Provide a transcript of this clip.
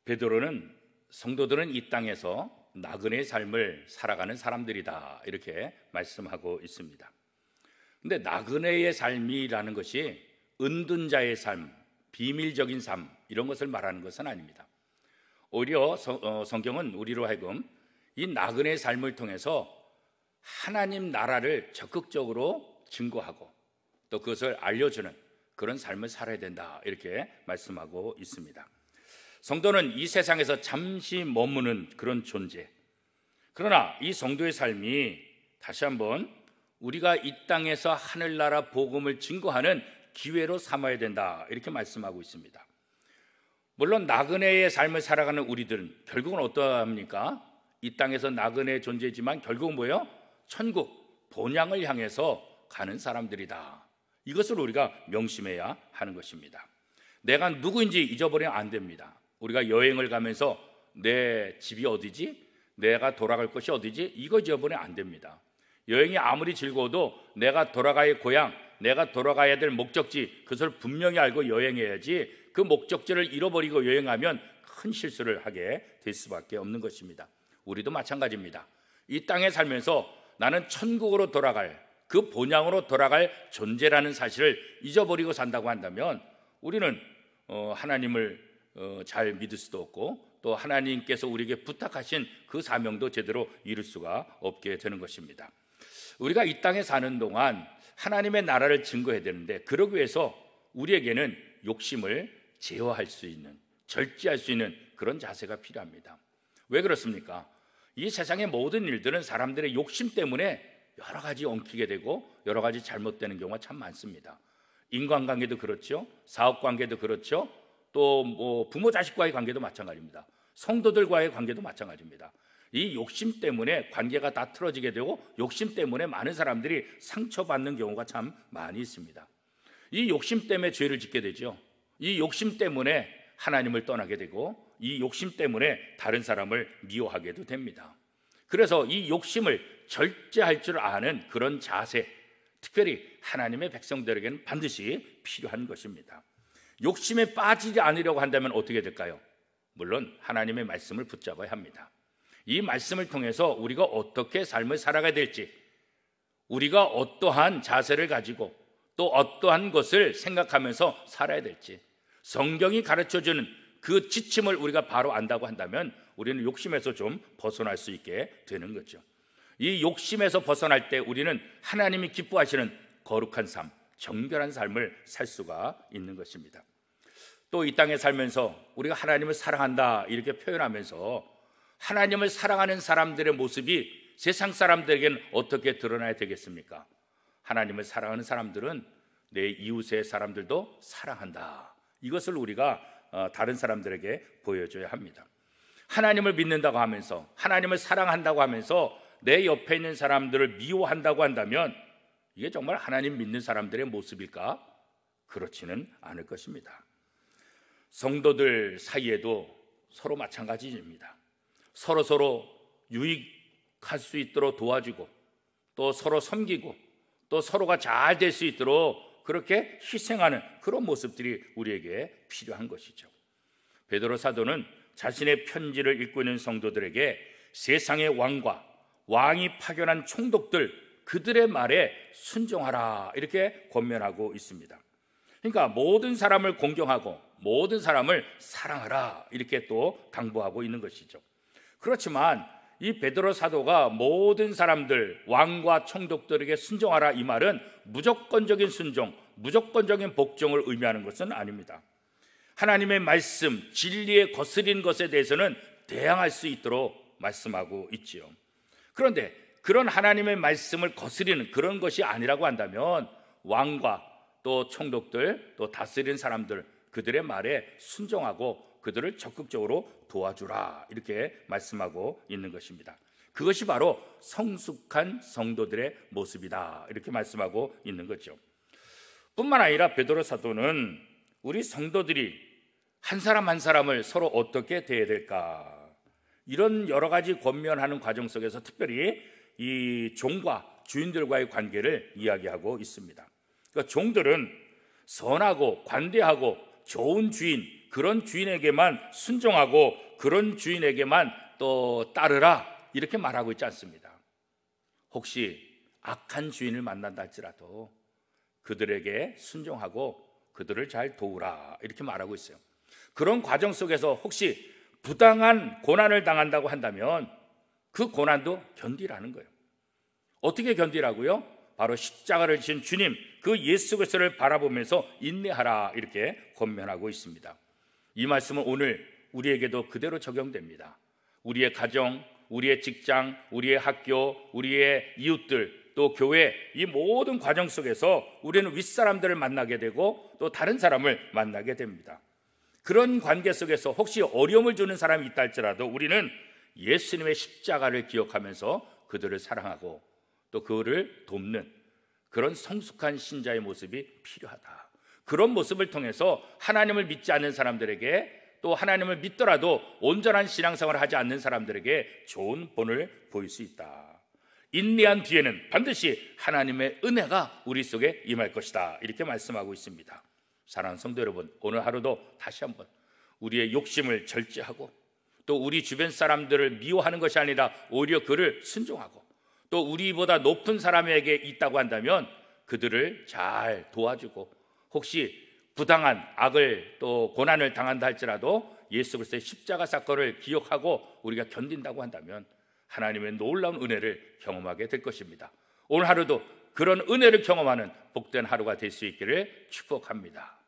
베드로는 성도들은 이 땅에서 나그네의 삶을 살아가는 사람들이다 이렇게 말씀하고 있습니다. 근데 나그네의 삶이라는 것이 은둔 자의 삶, 비밀적인 삶 이런 것을 말하는 것은 아닙니다. 오히려 성경은 우리로 하여금 이 나그네의 삶을 통해서 하나님 나라를 적극적으로 증거하고 또 그것을 알려주는 그런 삶을 살아야 된다 이렇게 말씀하고 있습니다. 성도는 이 세상에서 잠시 머무는 그런 존재, 그러나 이 성도의 삶이 다시 한번 우리가 이 땅에서 하늘나라 복음을 증거하는 기회로 삼아야 된다 이렇게 말씀하고 있습니다. 물론 나그네의 삶을 살아가는 우리들은 결국은 어떠합니까? 이 땅에서 나그네의 존재지만 결국은 뭐예요? 천국, 본향을 향해서 가는 사람들이다. 이것을 우리가 명심해야 하는 것입니다. 내가 누구인지 잊어버리면 안 됩니다. 우리가 여행을 가면서 내 집이 어디지? 내가 돌아갈 곳이 어디지? 이거 잊어버리면 안 됩니다. 여행이 아무리 즐거워도 내가 돌아가야 할 고향, 내가 돌아가야 될 목적지, 그것을 분명히 알고 여행해야지 그 목적지를 잃어버리고 여행하면 큰 실수를 하게 될 수밖에 없는 것입니다. 우리도 마찬가지입니다. 이 땅에 살면서 나는 천국으로 돌아갈, 그 본향으로 돌아갈 존재라는 사실을 잊어버리고 산다고 한다면 우리는 하나님을 잘 믿을 수도 없고 또 하나님께서 우리에게 부탁하신 그 사명도 제대로 이룰 수가 없게 되는 것입니다. 우리가 이 땅에 사는 동안 하나님의 나라를 증거해야 되는데 그러기 위해서 우리에게는 욕심을 제어할 수 있는, 절제할 수 있는 그런 자세가 필요합니다. 왜 그렇습니까? 이 세상의 모든 일들은 사람들의 욕심 때문에 여러 가지 엉키게 되고 여러 가지 잘못되는 경우가 참 많습니다. 인간관계도 그렇죠, 사업관계도 그렇죠, 또 부모 자식과의 관계도 마찬가지입니다. 성도들과의 관계도 마찬가지입니다. 이 욕심 때문에 관계가 다 틀어지게 되고 욕심 때문에 많은 사람들이 상처받는 경우가 참 많이 있습니다. 이 욕심 때문에 죄를 짓게 되죠. 이 욕심 때문에 하나님을 떠나게 되고 이 욕심 때문에 다른 사람을 미워하게도 됩니다. 그래서 이 욕심을 절제할 줄 아는 그런 자세, 특별히 하나님의 백성들에게는 반드시 필요한 것입니다. 욕심에 빠지지 않으려고 한다면 어떻게 될까요? 물론 하나님의 말씀을 붙잡아야 합니다. 이 말씀을 통해서 우리가 어떻게 삶을 살아가야 될지, 우리가 어떠한 자세를 가지고 또 어떠한 것을 생각하면서 살아야 될지 성경이 가르쳐주는 그 지침을 우리가 바로 안다고 한다면 우리는 욕심에서 좀 벗어날 수 있게 되는 거죠. 이 욕심에서 벗어날 때 우리는 하나님이 기뻐하시는 거룩한 삶, 정결한 삶을 살 수가 있는 것입니다. 또 이 땅에 살면서 우리가 하나님을 사랑한다 이렇게 표현하면서 하나님을 사랑하는 사람들의 모습이 세상 사람들에게는 어떻게 드러나야 되겠습니까? 하나님을 사랑하는 사람들은 내 이웃의 사람들도 사랑한다. 이것을 우리가 다른 사람들에게 보여줘야 합니다. 하나님을 믿는다고 하면서 하나님을 사랑한다고 하면서 내 옆에 있는 사람들을 미워한다고 한다면 이게 정말 하나님 믿는 사람들의 모습일까? 그렇지는 않을 것입니다. 성도들 사이에도 서로 마찬가지입니다. 서로 유익할 수 있도록 도와주고 또 서로 섬기고 또 서로가 잘 될 수 있도록 그렇게 희생하는 그런 모습들이 우리에게 필요한 것이죠. 베드로 사도는 자신의 편지를 읽고 있는 성도들에게 세상의 왕과 왕이 파견한 총독들 그들의 말에 순종하라 이렇게 권면하고 있습니다. 그러니까 모든 사람을 공경하고 모든 사람을 사랑하라 이렇게 또 당부하고 있는 것이죠. 그렇지만 이 베드로 사도가 모든 사람들 왕과 총독들에게 순종하라 이 말은 무조건적인 순종, 무조건적인 복종을 의미하는 것은 아닙니다. 하나님의 말씀, 진리에 거스린 것에 대해서는 대항할 수 있도록 말씀하고 있지요. 그런데 그런 하나님의 말씀을 거스리는 그런 것이 아니라고 한다면 왕과 또 총독들 또 다스리는 사람들 그들의 말에 순종하고 그들을 적극적으로 도와주라 이렇게 말씀하고 있는 것입니다. 그것이 바로 성숙한 성도들의 모습이다 이렇게 말씀하고 있는 거죠. 뿐만 아니라 베드로 사도는 우리 성도들이 한 사람 한 사람을 서로 어떻게 대해야 될까 이런 여러 가지 권면하는 과정 속에서 특별히 이 종과 주인들과의 관계를 이야기하고 있습니다. 그러니까 종들은 선하고 관대하고 좋은 주인, 그런 주인에게만 순종하고 그런 주인에게만 또 따르라 이렇게 말하고 있지 않습니다. 혹시 악한 주인을 만난다 할지라도 그들에게 순종하고 그들을 잘 도우라 이렇게 말하고 있어요. 그런 과정 속에서 혹시 부당한 고난을 당한다고 한다면 그 고난도 견디라는 거예요. 어떻게 견디라고요? 바로 십자가를 지신 주님, 그 예수 그리스도를 바라보면서 인내하라 이렇게 권면하고 있습니다. 이 말씀은 오늘 우리에게도 그대로 적용됩니다. 우리의 가정, 우리의 직장, 우리의 학교, 우리의 이웃들, 또 교회, 이 모든 과정 속에서 우리는 윗사람들을 만나게 되고 또 다른 사람을 만나게 됩니다. 그런 관계 속에서 혹시 어려움을 주는 사람이 있다 할지라도 우리는 예수님의 십자가를 기억하면서 그들을 사랑하고 또 그를 돕는 그런 성숙한 신자의 모습이 필요하다. 그런 모습을 통해서 하나님을 믿지 않는 사람들에게, 또 하나님을 믿더라도 온전한 신앙생활을 하지 않는 사람들에게 좋은 본을 보일 수 있다. 인내한 뒤에는 반드시 하나님의 은혜가 우리 속에 임할 것이다 이렇게 말씀하고 있습니다. 사랑하는 성도 여러분, 오늘 하루도 다시 한번 우리의 욕심을 절제하고 또 우리 주변 사람들을 미워하는 것이 아니라 오히려 그를 순종하고 또 우리보다 높은 사람에게 있다고 한다면 그들을 잘 도와주고, 혹시 부당한 악을 또 고난을 당한다 할지라도 예수 그리스도의 십자가 사건을 기억하고 우리가 견딘다고 한다면 하나님의 놀라운 은혜를 경험하게 될 것입니다. 오늘 하루도 그런 은혜를 경험하는 복된 하루가 될 수 있기를 축복합니다.